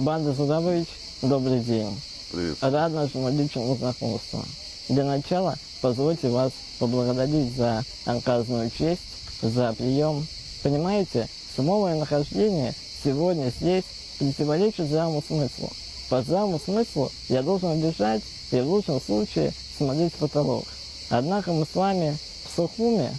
Банда Зудович, добрый день. Привет. Рад нашему личному знакомству. Для начала позвольте вас поблагодарить за оказанную честь, за прием. Понимаете, самое нахождение сегодня здесь противоречит здравому смыслу. По здравому смыслу я должен бежать и в лучшем случае смотреть в потолок. Однако мы с вами в Сухуме,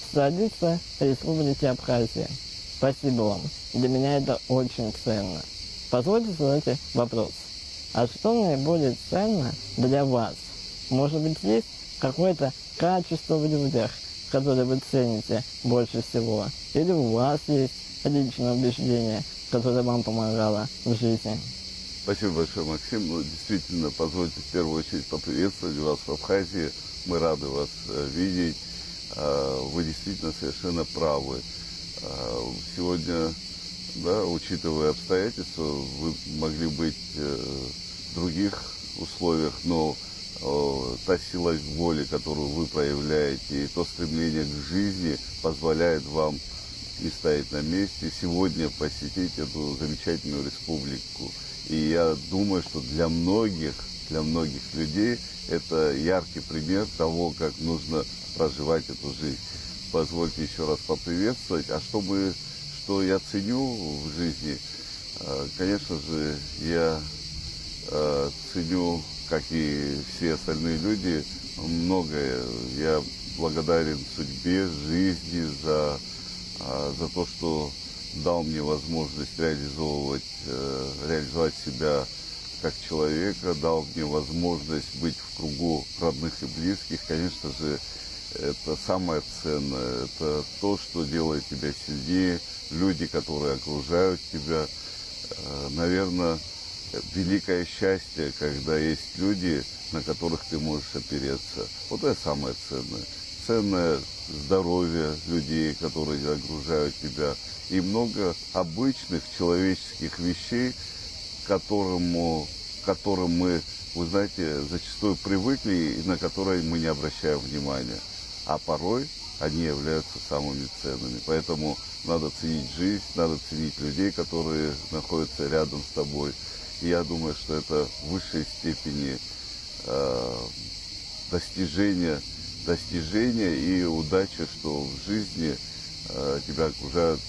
в столице Республики Абхазия. Спасибо вам. Для меня это очень ценно. Позвольте задать вопрос. А что наиболее ценно для вас? Может быть, есть какое-то качество в людях, которое вы цените больше всего? Или у вас есть личное убеждение, которое вам помогало в жизни? Спасибо большое, Максим. Ну, действительно, позвольте в первую очередь поприветствовать вас в Абхазии. Мы рады вас видеть. Вы действительно совершенно правы. Сегодня, да, учитывая обстоятельства, вы могли быть в других условиях, но та сила воли, которую вы проявляете, и то стремление к жизни позволяет вам не стоять на месте, сегодня посетить эту замечательную республику. И я думаю, что для многих людей это яркий пример того, как нужно проживать эту жизнь. Позвольте еще раз поприветствовать. А что я ценю в жизни? Конечно же, я ценю, как и все остальные люди, многое. Я благодарен судьбе, жизни за то, что дал мне возможность реализовать себя как человека, дал мне возможность быть в кругу родных и близких. Конечно же, это самое ценное, это то, что делает тебя сильнее, люди, которые окружают тебя. Наверное, великое счастье, когда есть люди, на которых ты можешь опереться. Вот это самое ценное. Ценное здоровье людей, которые окружают тебя. И много обычных человеческих вещей, к которым мы, вы знаете, зачастую привыкли и на которые мы не обращаем внимания. А порой они являются самыми ценными. Поэтому надо ценить жизнь, надо ценить людей, которые находятся рядом с тобой. И я думаю, что это в высшей степени достижение и удача, что в жизни тебя окружают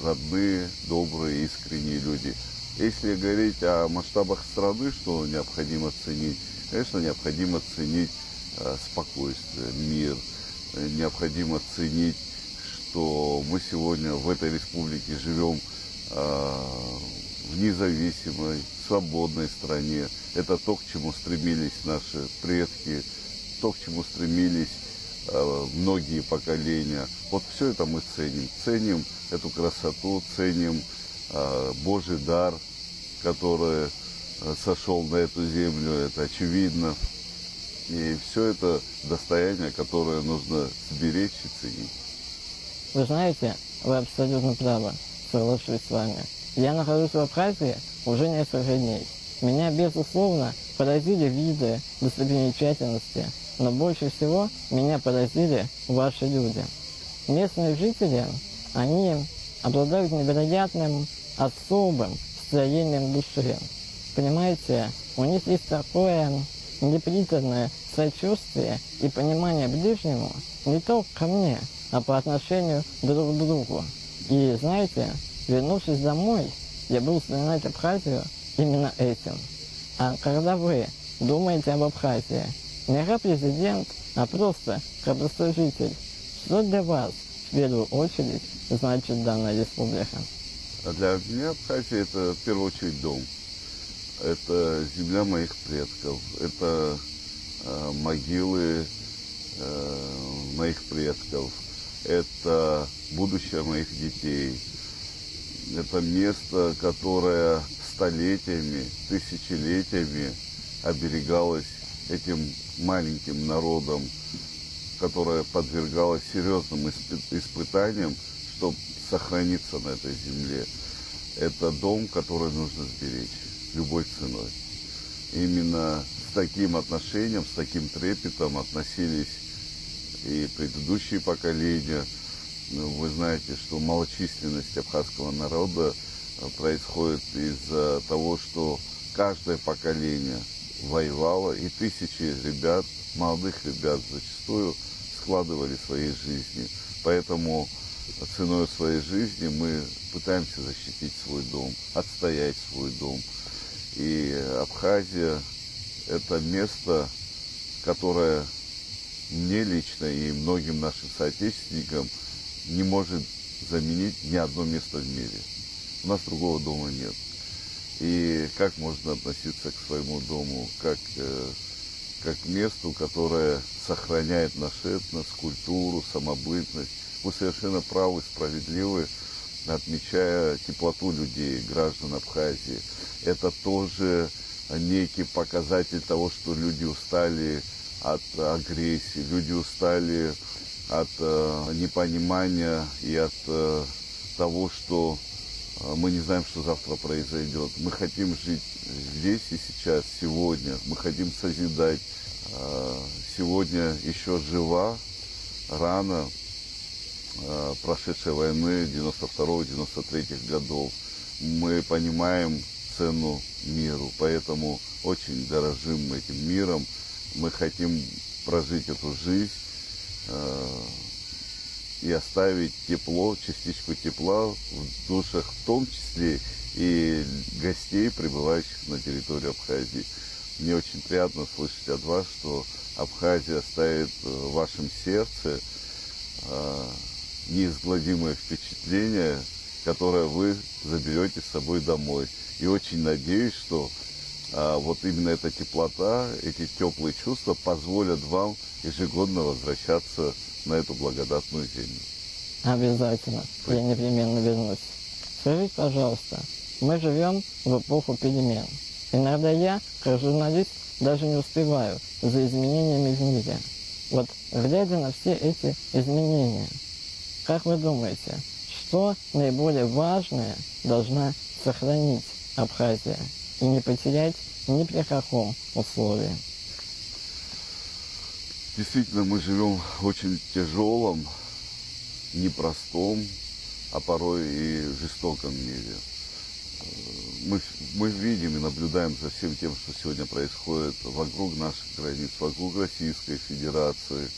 родные, добрые, искренние люди. Если говорить о масштабах страны, что необходимо ценить, конечно, необходимо ценить спокойствие, мир. Необходимо ценить, что мы сегодня в этой республике живем в независимой, свободной стране. Это то, к чему стремились наши предки, то, к чему стремились многие поколения. Вот все это мы ценим. Ценим эту красоту, ценим Божий дар, который сошел на эту землю, это очевидно. И все это достояние, которое нужно сберечь и ценить. Вы знаете, вы абсолютно правы, соглашусь с вами. Я нахожусь в Абхазии уже несколько дней. Меня, безусловно, поразили виды достопримечательности, но больше всего меня поразили ваши люди. Местные жители, они обладают невероятным, особым строением души. Понимаете, у них есть такое неприторное сочувствие и понимание ближнему не только ко мне, а по отношению друг к другу. И знаете, вернувшись домой, я буду вспоминать Абхазию именно этим. А когда вы думаете об Абхазии, не как президент, а просто как простой житель, что для вас в первую очередь значит данная республика? А для меня Абхазия – это в первую очередь дом. Это земля моих предков, это могилы моих предков, это будущее моих детей. Это место, которое столетиями, тысячелетиями оберегалось этим маленьким народом, которое подвергалось серьезным испытаниям, чтобы сохраниться на этой земле. Это дом, который нужно сберечь любой ценой. Именно с таким отношением, с таким трепетом относились и предыдущие поколения. Вы знаете, что малочисленность абхазского народа происходит из-за того, что каждое поколение воевало, и тысячи ребят, молодых ребят зачастую складывали свои жизни. Поэтому ценой своей жизни мы пытаемся защитить свой дом, отстоять свой дом. И Абхазия – это место, которое мне лично и многим нашим соотечественникам не может заменить ни одно место в мире. У нас другого дома нет. И как можно относиться к своему дому, как к месту, которое сохраняет наш этнос, культуру, самобытность. Вы совершенно правы, справедливы, отмечая теплоту людей, граждан Абхазии. Это тоже некий показатель того, что люди устали от агрессии, люди устали от непонимания и от того, что мы не знаем, что завтра произойдет. Мы хотим жить здесь и сейчас, сегодня. Мы хотим созидать. Сегодня еще жива рана прошедшей войны 92-93 годов. Мы понимаем цену миру, поэтому очень дорожим этим миром. Мы хотим прожить эту жизнь и оставить тепло, частичку тепла в душах, в том числе и гостей, прибывающих на территорию Абхазии. Мне очень приятно слышать от вас, что Абхазия оставит в вашем сердце неизгладимое впечатление, которое вы заберете с собой домой. И очень надеюсь, что вот именно эта теплота, эти теплые чувства позволят вам ежегодно возвращаться на эту благодатную землю. Обязательно. Я непременно вернусь. Скажите, пожалуйста, мы живем в эпоху перемен. Иногда я, как журналист, даже не успеваю за изменениями в мире. Вот, глядя на все эти изменения, как вы думаете, что наиболее важное должна сохранить Абхазия и не потерять ни при каком условии? Действительно, мы живем в очень тяжелом, непростом, а порой и жестоком мире. Мы видим и наблюдаем за всем тем, что сегодня происходит вокруг наших границ, вокруг Российской Федерации.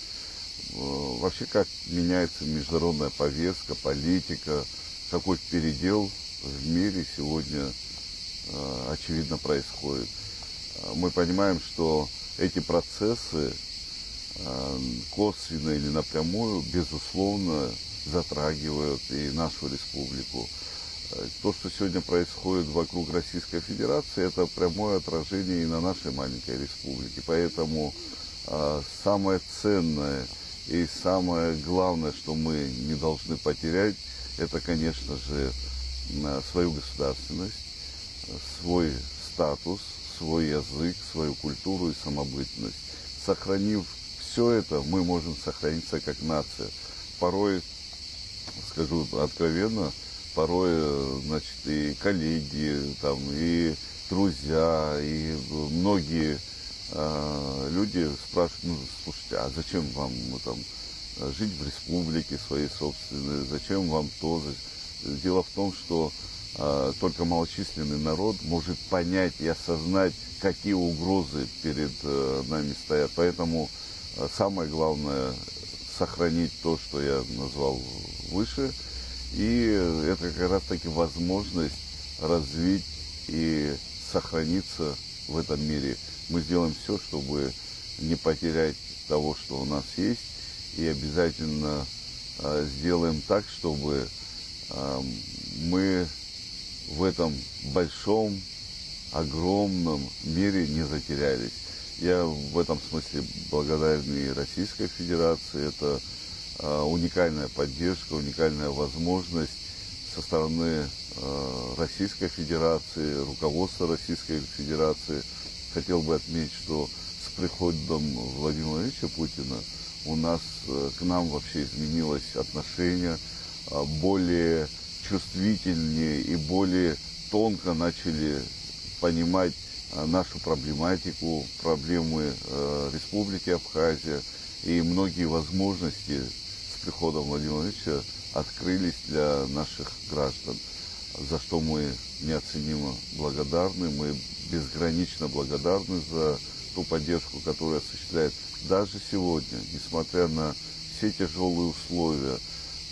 Вообще, как меняется международная повестка, политика, какой передел в мире сегодня, очевидно, происходит. Мы понимаем, что эти процессы косвенно или напрямую, безусловно, затрагивают и нашу республику. То, что сегодня происходит вокруг Российской Федерации, это прямое отражение и на нашей маленькой республике. Поэтому самое ценное и самое главное, что мы не должны потерять, это, конечно же, свою государственность, свой статус, свой язык, свою культуру и самобытность. Сохранив все это, мы можем сохраниться как нация. Порой, скажу откровенно, порой, значит, и коллеги, там, и друзья, и многие люди спрашивают: ну, слушайте, а зачем вам там жить в республике своей собственной, зачем вам то? Дело в том, что только малочисленный народ может понять и осознать, какие угрозы перед нами стоят. Поэтому самое главное — сохранить то, что я назвал выше, и это как раз таки возможность развить и сохраниться в этом мире. Мы сделаем все, чтобы не потерять того, что у нас есть, и обязательно сделаем так, чтобы мы в этом большом, огромном мире не затерялись. Я в этом смысле благодарен и Российской Федерации. Это уникальная поддержка, уникальная возможность со стороны Российской Федерации, руководства Российской Федерации. Хотел бы отметить, что с приходом Владимира Владимировича Путина у нас к нам вообще изменилось отношение, более чувствительнее и более тонко начали понимать нашу проблематику, проблемы Республики Абхазия, и многие возможности с приходом Владимира Владимировича открылись для наших граждан. за что мы неоценимо благодарны. Мы безгранично благодарны за ту поддержку, которую осуществляет даже сегодня, несмотря на все тяжелые условия,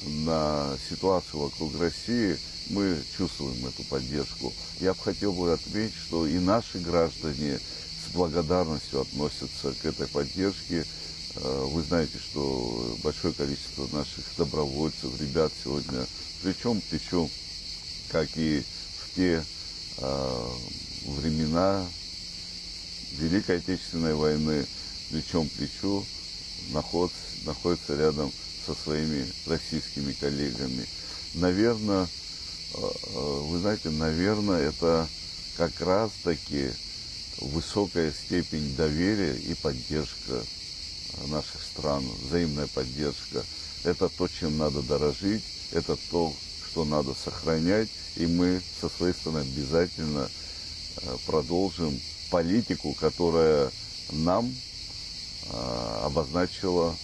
на ситуацию вокруг России, мы чувствуем эту поддержку. Я бы хотел отметить, что и наши граждане с благодарностью относятся к этой поддержке. Вы знаете, что большое количество наших добровольцев, ребят сегодня плечом к плечу, как и в те времена Великой Отечественной войны, плечом к плечу находятся рядом со своими российскими коллегами. Наверное, вы знаете, это как раз-таки высокая степень доверия и поддержка наших стран, взаимная поддержка. Это то, чем надо дорожить, это то, что надо сохранять, и мы со своей стороны обязательно продолжим политику, которая нам обозначил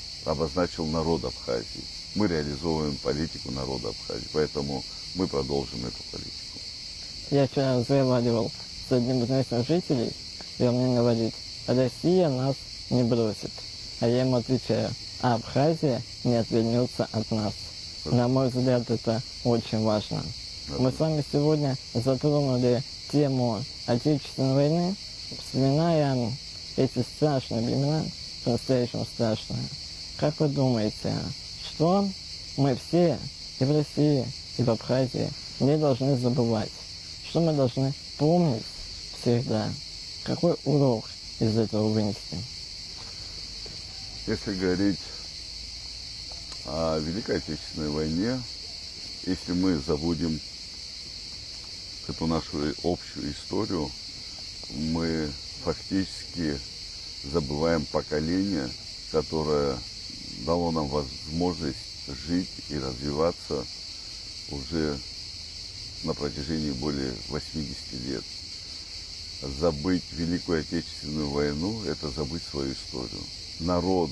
народ Абхазии. Мы реализовываем политику народа Абхазии, поэтому мы продолжим эту политику. Я вчера разговаривал с одним из местных жителей, и он мне говорит: Россия нас не бросит. А я ему отвечаю: а Абхазия не отвернется от нас. На мой взгляд, это очень важно. Мы с вами сегодня затронули тему Отечественной войны, вспоминая эти страшные времена, по-настоящему страшные. Как вы думаете, что мы все и в России, и в Абхазии не должны забывать? Что мы должны помнить всегда? Какой урок из этого вынести? Если говорить о Великой Отечественной войне, если мы забудем эту нашу общую историю, мы фактически забываем поколение, которое дало нам возможность жить и развиваться уже на протяжении более 80 лет. Забыть Великую Отечественную войну – это забыть свою историю. Народ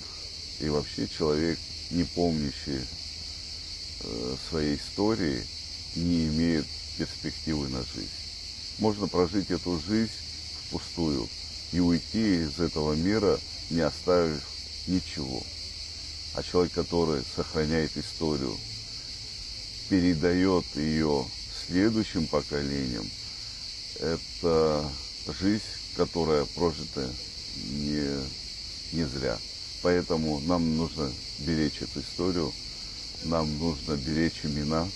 и вообще человек, не помнящий своей истории, не имеет перспективы на жизнь. Можно прожить эту жизнь впустую и уйти из этого мира, не оставив ничего. А человек, который сохраняет историю, передает ее следующим поколениям, это жизнь, которая прожита не зря. Поэтому нам нужно беречь эту историю, нам нужно беречь имена,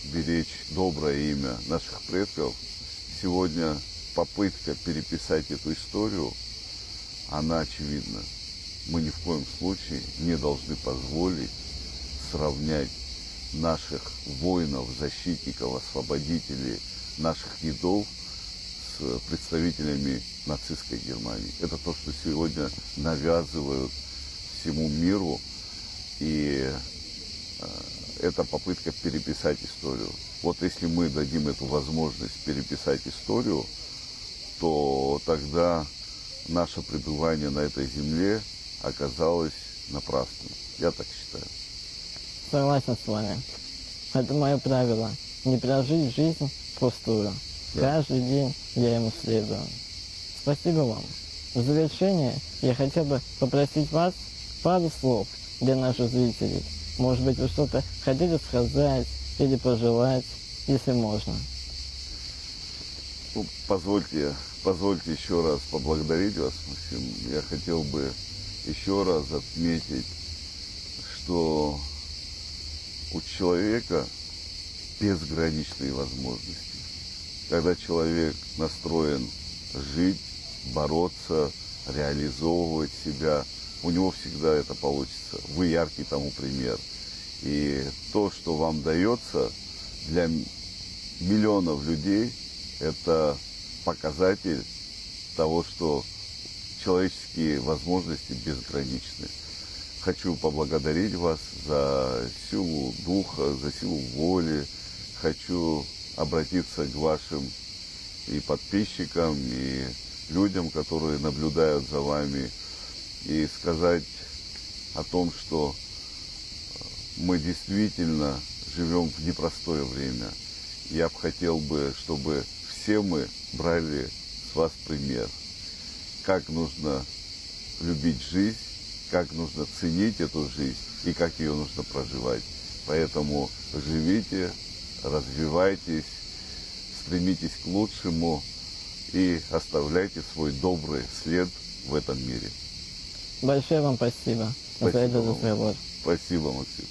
беречь доброе имя наших предков. Сегодня попытка переписать эту историю, она очевидна. Мы ни в коем случае не должны позволить сравнять наших воинов, защитников, освободителей наших дедов с представителями нацистской Германии. Это то, что сегодня навязывают всему миру, и это попытка переписать историю. Вот если мы дадим эту возможность переписать историю, то тогда наше пребывание на этой земле оказалось напрасным. Я так считаю. Согласен с вами. Это мое правило. Не прожить жизнь впустую. Да. Каждый день я ему следую. Спасибо вам. В завершение я хотел бы попросить вас пару слов для наших зрителей. Может быть, вы что-то хотите сказать или пожелать, если можно. Ну, позвольте еще раз поблагодарить вас, Максим. Я хотел бы еще раз отметить, что у человека безграничные возможности. Когда человек настроен жить, бороться, реализовывать себя, у него всегда это получится. Вы яркий тому пример. И то, что вам дается, для миллионов людей, это показатель того, что человеческие возможности безграничны. Хочу поблагодарить вас за силу духа, за силу воли. Хочу обратиться к вашим и подписчикам, и людям, которые наблюдают за вами, и сказать о том, что мы действительно живем в непростое время. я бы хотел бы, чтобы все мы брали с вас пример. Как нужно любить жизнь, как нужно ценить эту жизнь и как ее нужно проживать. Поэтому живите, развивайтесь, стремитесь к лучшему и оставляйте свой добрый след в этом мире. Большое вам спасибо за Спасибо этот вам. разговор. Спасибо, Максим.